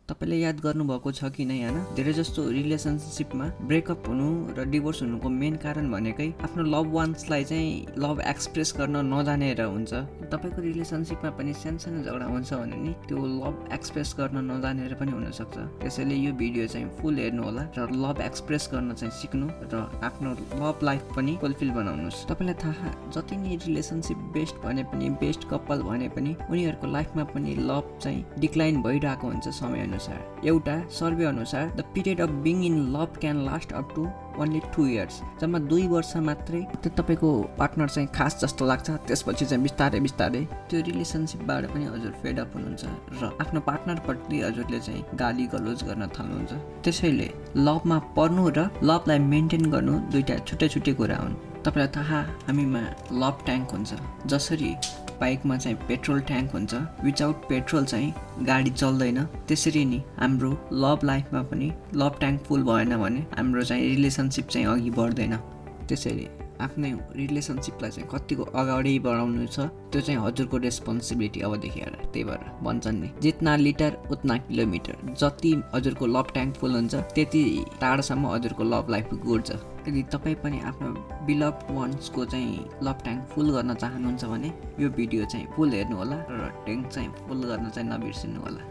तपाईले याद गर्नुभएको छ कि नै हैन, धेरै जस्तो रिलेसनशिपमा ब्रेकअप हुनु र डिभोर्स हुनुको मेन कारण भनेकै आफ्नो लभ वान्सलाई चाहिँ लभ एक्सप्रेस गर्न नजानेर हुन्छ। तपाईको रिलेसनशिपमा पनि सानो झगडा हुन्छ भने नि त्यो लभ एक्सप्रेस गर्न नजानेर पनि हुन सक्छ। त्यसैले यो भिडियो चाहिँ फुल हेर्नु होला र लभ एक्सप्रेस गर्न चाहिँ सिक्नु र आफ्नो लभ लाइफ पनि फुलफिल बनाउनुस्। तपाईलाई थाहा जति नै रिलेसनशिप बेस्ट भने पनि बेस्ट कपल भने पनि उनीहरुको लाइफमा पनि लभ चाहिँ डिक्लाइन भइरहेको हुन्छ समय अनुसार। एउटा सर्वे अनुसार the period of being in love can last up to only 2 years. जम्मा 2 वर्ष मात्रै त्यो तपाईको पार्टनर चाहिँ खास जस्तो लाग्छ, त्यसपछि चाहिँ बिस्तारै बिस्तारै त्यो रिलेसनशिपबाट पनि हजुर फेड अप हुनुहुन्छ र आफ्नो पार्टनरप्रति हजुरले चाहिँ गाली गलोज गर्न थाल्नुहुन्छ। त्यसैले लभमा पर्नु र लभलाई मेन्टेन गर्नु दुईटा छुट्टै छुट्टै कुरा हुन्। तपाईलाई थाहा हामीमा लभ ट्याङ्क हुन्छ, जसरी बाइकमा चाहिँ पेट्रोल ट्याङ्क हुन्छ, विदाउट पेट्रोल चाहिँ गाडी चल्दैन, त्यसरी नि हाम्रो लभ लाइफमा पनि लभ ट्याङ्क फुल भएन भने हाम्रो चाहिँ रिलेसनशिप चाहिँ अघि बढ्दैन। त्यसैले आफ्नै रिलेसनशिपलाई चाहिँ कतिको अगाडि बढाउनु छ त्यो चाहिँ हजुरको रेस्पोन्सिबिलिटी अबदेखि हेर। त्यही भएर भन्छन् नि जितना लिटर उतना किलोमिटर। जति हजुरको लभ ट्याङ्क फुल हुन्छ त्यति टाढोसम्म हजुरको लभ लाइफ गुड्छ। यदि तपाईँ पनि आफ्नो बिलभ वान्सको चाहिँ लभ ट्याङ्क फुल गर्न चाहनुहुन्छ भने यो भिडियो चाहिँ फुल हेर्नु होला र ट्याङ्क चाहिँ फुल गर्न चाहिँ नबिर्सिनु होला।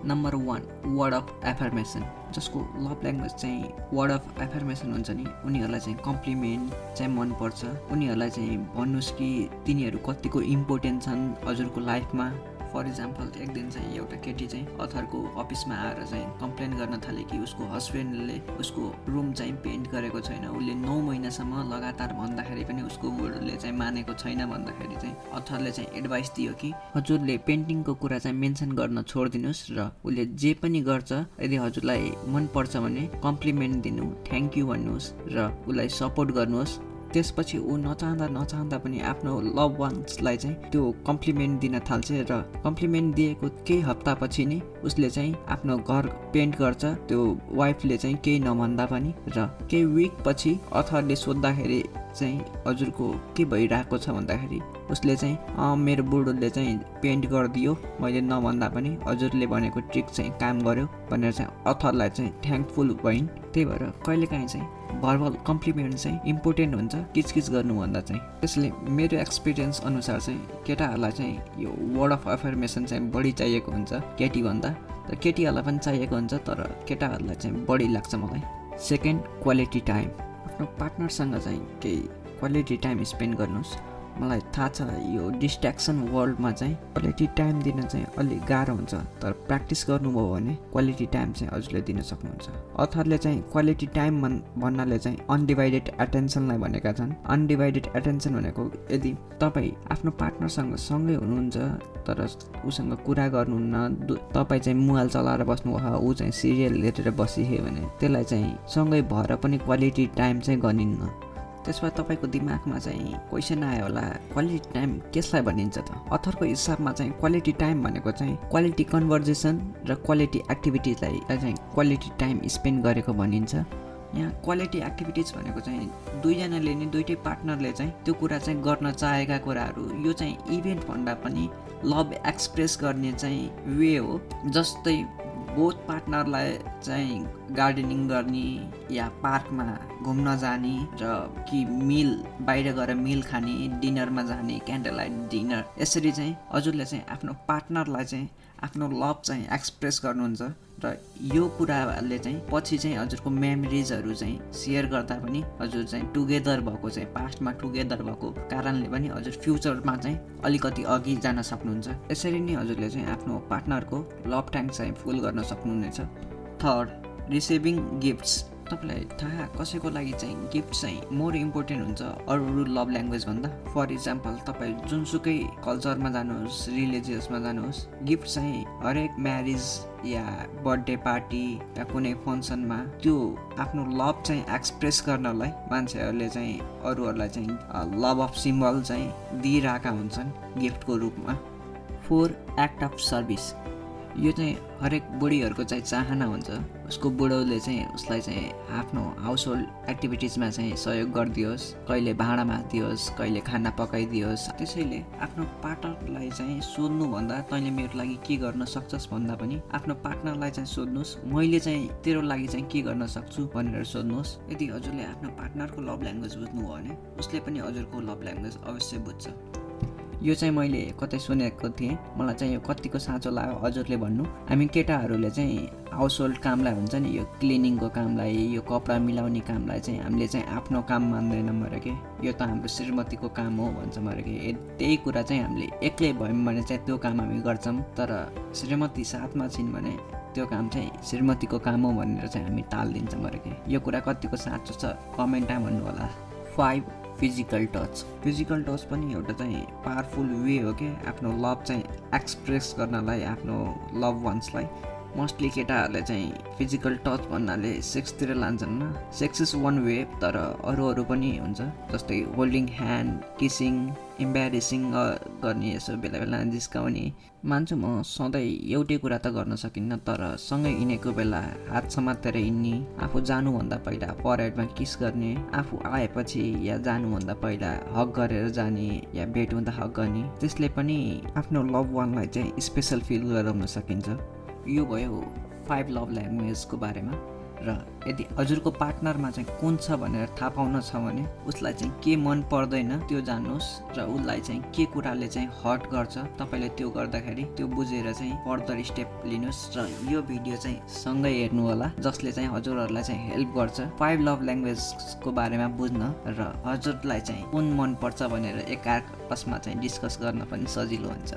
Number 1 word of affirmation. जसको लभ ल्याङ्ग्वेज चाहिँ वर्ड अफ एफर्मेसन हुन्छ नि उनीहरूलाई चाहिँ कम्प्लिमेन्ट चाहिँ मनपर्छ। उनीहरूलाई चाहिँ भन्नुहोस् कि तिनीहरू कतिको इम्पोर्टेन्ट छन् हजुरको लाइफमा। फर इक्जाम्पल एक दिन चाहिँ एउटा केटी चाहिँ अथरको अफिसमा आएर चाहिँ कम्प्लेन गर्न थाले कि उसको हस्बेन्डले उसको रुम चाहिँ पेन्ट गरेको छैन। उसले 9 महिनासम्म लगातार भन्दाखेरि पनि उसको बुढोले चाहिँ मानेको छैन भन्दाखेरि चाहिँ अथरले चाहिँ एडभाइस दियो कि हजुरले पेन्टिङको कुरा चाहिँ मेन्सन गर्न छोडिदिनुहोस् र उसले जे पनि गर्छ यदि हजुरलाई मनपर्छ भने कम्प्लिमेन्ट दिनु, थ्याङ्क यू भन्नुहोस् र उसलाई सपोर्ट गर्नुहोस्। त्यसपछि ऊ नचाहँदा पनि आफ्नो लभ वान्सलाई चाहिँ त्यो कम्प्लिमेन्ट दिन थाल्छ र कम्प्लिमेन्ट दिएको केही हप्तापछि नै उसले चाहिँ आफ्नो घर पेन्ट गर्छ। त्यो वाइफले चाहिँ केही नभन्दा पनि र केही विक पछि अथरले सोद्धाखेरि चाहिँ हजुरको के भइरहेको छ भन्दाखेरि उसले चाहिँ मेरो बुढोले चाहिँ पेन्ट गरिदियो, मैले नभन्दा पनि हजुरले भनेको ट्रिक चाहिँ काम गर्यो भनेर चाहिँ अथरलाई चाहिँ थ्याङ्कफुल भइन्। त्यही भएर कहिलेकाहीँ चाहिँ भर्बल कम्प्लिमेन्ट चाहिँ इम्पोर्टेन्ट हुन्छ किचकिच गर्नुभन्दा चाहिँ। त्यसले मेरो एक्सपिरियन्स अनुसार चाहिँ केटाहरूलाई चाहिँ यो वर्ड अफ एफर्मेसन चाहिँ बढी चाहिएको हुन्छ केटीभन्दा, र केटीहरूलाई पनि चाहिएको हुन्छ तर केटाहरूलाई चाहिँ बढी लाग्छ मलाई। Second, quality time. आफ्नो पार्टनरसँग चाहिँ केही क्वालिटी टाइम स्पेन्ड गर्नुहोस्। मलाई थाहा छ यो डिस्ट्र्याक्सन वर्ल्डमा चाहिँ क्वालिटी टाइम दिन चाहिँ अलिक गाह्रो हुन्छ, तर प्र्याक्टिस गर्नुभयो भने क्वालिटी टाइम चाहिँ हजुरले दिन सक्नुहुन्छ। अथरले चाहिँ क्वालिटी टाइम भन्नाले चाहिँ अनडिभाइडेड एटेन्सनलाई भनेका छन्। अनडिभाइडेड एटेन्सन भनेको यदि तपाईँ आफ्नो पार्टनरसँग सँगै हुनुहुन्छ तर उसँग कुरा गर्नुहुन्न, तपाईँ चाहिँ मोबाइल चलाएर बस्नुभयो, ऊ चाहिँ सिरियल हेरेर बसियो भने त्यसलाई चाहिँ सँगै भएर पनि क्वालिटी टाइम चाहिँ गरिन्न। त्यसमा तपाईँको दिमागमा चाहिँ क्वेसन आयो होला क्वालिटी टाइम कसलाई भनिन्छ त? अथरको हिसाबमा चाहिँ क्वालिटी टाइम भनेको चाहिँ क्वालिटी कन्भर्जेसन र क्वालिटी एक्टिभिटिजलाई चाहिँ क्वालिटी टाइम स्पेन्ड गरेको भनिन्छ। यहाँ क्वालिटी एक्टिभिटिज भनेको चाहिँ दुईजनाले नि दुईटै पार्टनरले चाहिँ त्यो कुरा चाहिँ गर्न चाहेका कुराहरू, यो चाहिँ इभेन्ट भन्दा पनि लभ एक्सप्रेस गर्ने चाहिँ वे हो। जस्तै बोथ पार्टनरलाई चाहिँ गार्डनिङ गर्ने या पार्कमा घुम्न जाने र कि मिल बाहिर गएर मिल खाने, डिनरमा जाने, क्यान्डल लाइट डिनर, यसरी चाहिँ हजुरले चाहिँ आफ्नो पार्टनरलाई चाहिँ आफ्नो लभ चाहिँ एक्सप्रेस गर्नुहुन्छ र यो कुराले चाहिँ पछि चाहिँ हजुरको मेमोरिजहरू चाहिँ सेयर गर्दा पनि हजुर चाहिँ टुगेदर भएको चाहिँ पास्टमा टुगेदर भएको कारणले पनि हजुर फ्युचरमा चाहिँ अलिकति अघि जान सक्नुहुन्छ। यसरी नै हजुरले चाहिँ आफ्नो पार्टनरको लभ ट्याङ्क चाहिँ फुल गर्न सक्नुहुनेछ। Third, receiving gifts. तपाईँलाई थाहा कसैको लागि चाहिँ गिफ्ट चाहिँ मोर इम्पोर्टेन्ट हुन्छ अरू लभ ल्याङ्ग्वेज भन्दा। फर इक्जाम्पल तपाईँ जुनसुकै कल्चरमा जानुहोस्, रिलिजियसमा जानुहोस्, गिफ्ट चाहिँ हरेक म्यारिज या बर्थडे पार्टी या कुनै फङ्सनमा त्यो आफ्नो लभ चाहिँ एक्सप्रेस गर्नलाई मान्छेहरूले चाहिँ अरूहरूलाई चाहिँ लभ अफ सिम्बल चाहिँ दिइरहेका हुन्छन् गिफ्टको रूपमा। 4, एक्ट अफ सर्भिस। यो चाहिँ हरेक बुढीहरूको चाहिँ चाहना हुन्छ उसको बुढौले चाहिँ उसलाई चाहिँ आफ्नो हाउस होल्ड एक्टिभिटिजमा चाहिँ सहयोग गरिदियोस्, कहिले भाँडा माझिदियोस्, कहिले खाना पकाइदियोस्। त्यसैले आफ्नो पार्टनरलाई चाहिँ सोध्नुभन्दा तैँले मेरो लागि के गर्न सक्छस् भन्दा पनि आफ्नो पार्टनरलाई चाहिँ सोध्नुहोस्, मैले चाहिँ तेरो लागि चाहिँ के गर्न सक्छु भनेर सोध्नुहोस्। यदि हजुरले आफ्नो पार्टनरको लभ ल्याङ्ग्वेज बुझ्नुभयो भने उसले पनि हजुरको लभ ल्याङ्ग्वेज अवश्य बुझ्छ। यो चाहिँ मैले कतै सुनेको थिएँ, मलाई चाहिँ यो कतिको साँचो लाग्यो हजुरले भन्नु। हामी केटाहरूले चाहिँ हाउस होल्ड कामलाई हुन्छ नि, यो क्लिनिङको कामलाई, यो कपडा मिलाउने कामलाई चाहिँ हामीले चाहिँ आफ्नो काम मान्दैनौँ अरे के, यो त हाम्रो श्रीमतीको काम हो भन्छ अरे के। त्यही कुरा चाहिँ हामीले एक्लै भयौँ भने चाहिँ त्यो काम हामी गर्छौँ, तर श्रीमती साथमा छिन् भने त्यो काम चाहिँ श्रीमतीको काम हो भनेर चाहिँ हामी टालिदिन्छौँ अरे के। यो कुरा कतिको साँचो छ कमेन्टमा भन्नु होला। 5 फिजिकल टच। फिजिकल टच पनि एउटा चाहिँ पावरफुल वे हो कि आफ्नो लभ चाहिँ एक्सप्रेस गर्नलाई आफ्नो लभ वान्सलाई। मोस्टली केटाहरूले चाहिँ फिजिकल टच भन्नाले सेक्सतिर लान्छन् न। सेक्स इज वान वे, तर अरू पनि हुन्छ, जस्तै होल्डिङ ह्यान्ड, किसिङ, इम्बेरेसिङ गर्ने, यसो बेला बेला जिस्काउने। मान्छु म सधैँ एउटै कुरा त गर्न सकिन्न, तर सँगै हिँडेको बेला हात समातेर हिँड्ने, आफू जानुभन्दा पहिला परेडमा किस गर्ने, आफू आएपछि या जानुभन्दा पहिला हक गरेर जाने या भेट हुँदा हक गर्ने, त्यसले पनि आफ्नो लभ वानलाई चाहिँ स्पेसल फिल गराउन सकिन्छ। यो भयो 5 लभ ल्याङ्ग्वेजको बारेमा। र यदि हजुरको पार्टनरमा चाहिँ कुन छ भनेर थाहा पाउन छ भने उसलाई चाहिँ के मन पर्दैन त्यो जान्नुहोस्, र उसलाई चाहिँ के कुराले चाहिँ हर्ट गर्छ तपाईँले त्यो गर्दाखेरि त्यो बुझेर चाहिँ फर्दर स्टेप लिनुहोस्। र यो भिडियो चाहिँ सँगै हेर्नु होला, जसले चाहिँ हजुरहरूलाई चाहिँ हेल्प गर्छ 5 लभ ल्याङ्ग्वेजको बारेमा बुझ्न, र हजुरलाई चाहिँ कुन मन पर्छ भनेर आपसमा चाहिँ डिस्कस गर्न पनि सजिलो हुन्छ।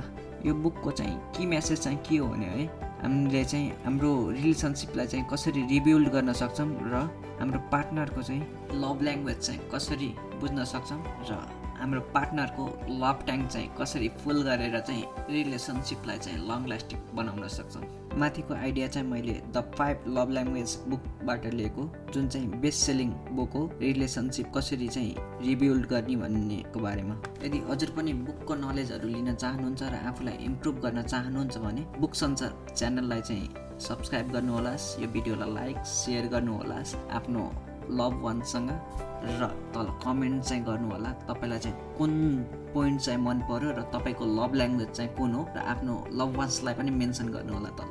यो बुकको चाहिँ की मेसेज चाहिँ के हो भने है, हामीले चाहिँ हाम्रो रिलेसनसिपलाई चाहिँ कसरी रिबिल्ड गर्न सक्छौँ र हाम्रो पार्टनरको चाहिँ लभ ल्याङ्ग्वेज चाहिँ कसरी बुझ्न सक्छौँ, र हाम्रो पार्टनरको लभ ट्याङ्क चाहिँ कसरी फुल गरेर चाहिँ रिलेसनसिपलाई चाहिँ लङ लास्टिङ बनाउन सक्छौँ। माथिको आइडिया चाहिँ मैले द 5 लभ ल्याङ्ग्वेज बुकबाट लिएको, जुन चाहिँ बेस्ट सेलिङ बुक हो, रिलेसनसिप कसरी चाहिँ रिबिल्ड गर्ने भन्नेको बारेमा। यदि हजुर पनि बुकको नलेजहरू लिन चाहनुहुन्छ र आफूलाई इम्प्रुभ गर्न चाहनुहुन्छ भने बुक संसार च्यानललाई चाहिँ सब्सक्राइब गर्नुहोलास्, यो भिडियोलाई लाइक सेयर गर्नुहोलास् आफ्नो लभ वानसँग, र तल कमेन्ट चाहिँ गर्नुहोला तपाईँलाई चाहिँ कुन पोइन्ट चाहिँ मन पर्यो र तपाईँको लभ ल्याङ्ग्वेज चाहिँ कुन हो, र आफ्नो लभ वान्सलाई पनि मेन्सन गर्नुहोला तल।